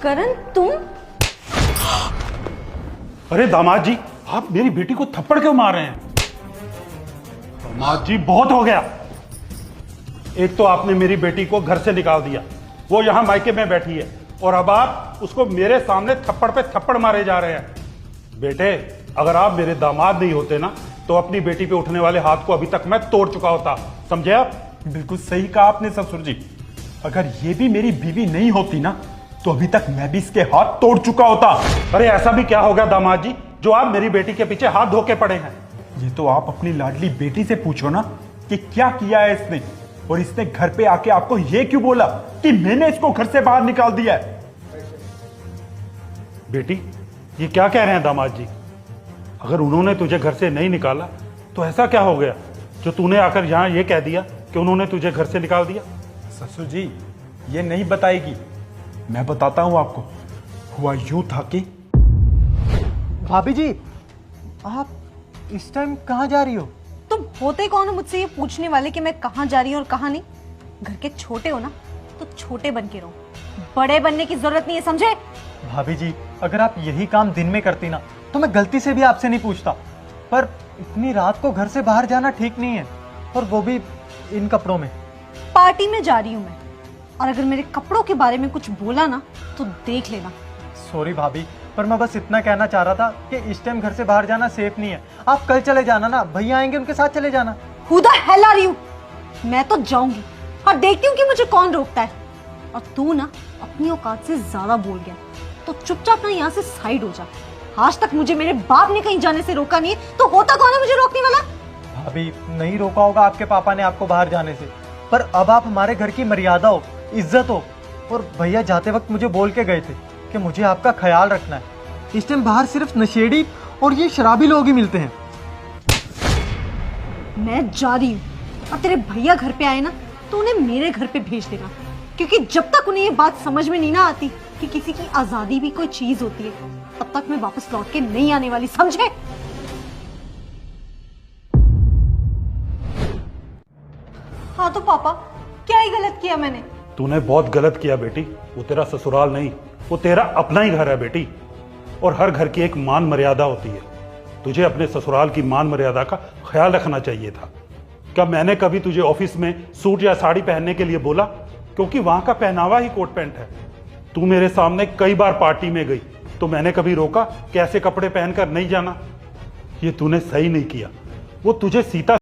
करण तुम? अरे दामाद जी, आप मेरी बेटी को थप्पड़ क्यों मार रहे हैं? दामाद जी बहुत हो गया। एक तो आपने मेरी बेटी को घर से निकाल दिया, वो यहां मायके में बैठी है, और अब आप उसको मेरे सामने थप्पड़ पे थप्पड़ मारे जा रहे हैं। बेटे, अगर आप मेरे दामाद नहीं होते ना तो अपनी बेटी पे उठने वाले हाथ को अभी तक मैं तोड़ चुका होता। समझे आप? बिल्कुल सही कहा आपने ससुर जी। अगर ये भी मेरी बीवी नहीं होती ना तो अभी तक मैं भी इसके हाथ तोड़ चुका होता। अरे ऐसा भी क्या हो गया दामाद जी जो आप मेरी बेटी के पीछे हाथ धो के पड़े हैं? ये तो आप अपनी लाडली बेटी से पूछो ना कि क्या किया है इसने, और इसने घर पे आके आपको ये क्यों बोला कि मैंने इसको घर से बाहर निकाल दिया है। बेटी, ये क्या कह रहे हैं दामाद जी? अगर उन्होंने तुझे घर से नहीं निकाला तो ऐसा क्या हो गया जो तूने आकर यहां ये कह दिया कि उन्होंने तुझे घर से निकाल दिया? ससुर जी ये नहीं बताएगी, मैं बताता हूं आपको। हुआ यूं था कि भाभी जी, आप इस टाइम कहाँ जा रही हो? तुम होते कौन हो मुझसे ये पूछने वाले कि मैं कहाँ जा रही हूँ और कहाँ नहीं? घर के छोटे हो ना तो छोटे बन के रहो, बड़े बनने की जरूरत नहीं है, समझे? भाभी जी, अगर आप यही काम दिन में करती ना तो मैं गलती से भी आपसे नहीं पूछता, पर इतनी रात को घर से बाहर जाना ठीक नहीं है, और वो भी इन कपड़ों में। पार्टी में जा रही हूँ मैं, और अगर मेरे कपड़ों के बारे में कुछ बोला ना तो देख लेना। सॉरी भाभी, पर मैं बस इतना कहना चाह रहा था कि इस टाइम घर से बाहर जाना सेफ नहीं है। आप कल चले जाना ना, भैया आएंगे उनके साथ चले जाना। Who the hell are you? मैं तो जाऊंगी और देखती हूँ कि मुझे कौन रोकता है। और तू ना अपनी औकात से ज्यादा बोल गया तो चुपचाप ना यहाँ से साइड हो जा। आज तक मुझे मेरे बाप ने कहीं जाने से रोका नहीं है, तो होता कौन है मुझे रोकने वाला? भाभी, नहीं रोका होगा आपके पापा ने आपको बाहर जाने से, पर अब आप हमारे घर की मर्यादा हो, इज्जत हो, और भैया जाते वक्त मुझे बोल के गए थे कि मुझे आपका ख्याल रखना है। इस टाइम बाहर सिर्फ नशेड़ी और ये शराबी लोग ही मिलते हैं। मैं जा रही हूँ, और तेरे भैया घर पे आए ना तो उन्हें मेरे घर पे भेज देना, क्योंकि जब तक उन्हें ये बात समझ में नहीं ना आती कि किसी की आजादी भी कोई चीज होती है, तब तक मैं वापस लौट के नहीं आने वाली, समझे? हाँ तो पापा, क्या ही गलत किया मैंने? तूने बहुत गलत किया बेटी। वो तेरा ससुराल नहीं, वो तेरा अपना ही घर है बेटी, और हर घर की एक मान मर्यादा होती है। तुझे अपने ससुराल की मान मर्यादा का ख्याल रखना चाहिए था। क्या मैंने कभी तुझे ऑफिस में सूट या साड़ी पहनने के लिए बोला? क्योंकि वहां का पहनावा ही कोट पैंट है। तू मेरे सामने कई बार पार्टी में गई तो मैंने कभी रोका कि ऐसे कपड़े पहनकर नहीं जाना? ये तूने सही नहीं किया। वो तुझे सीता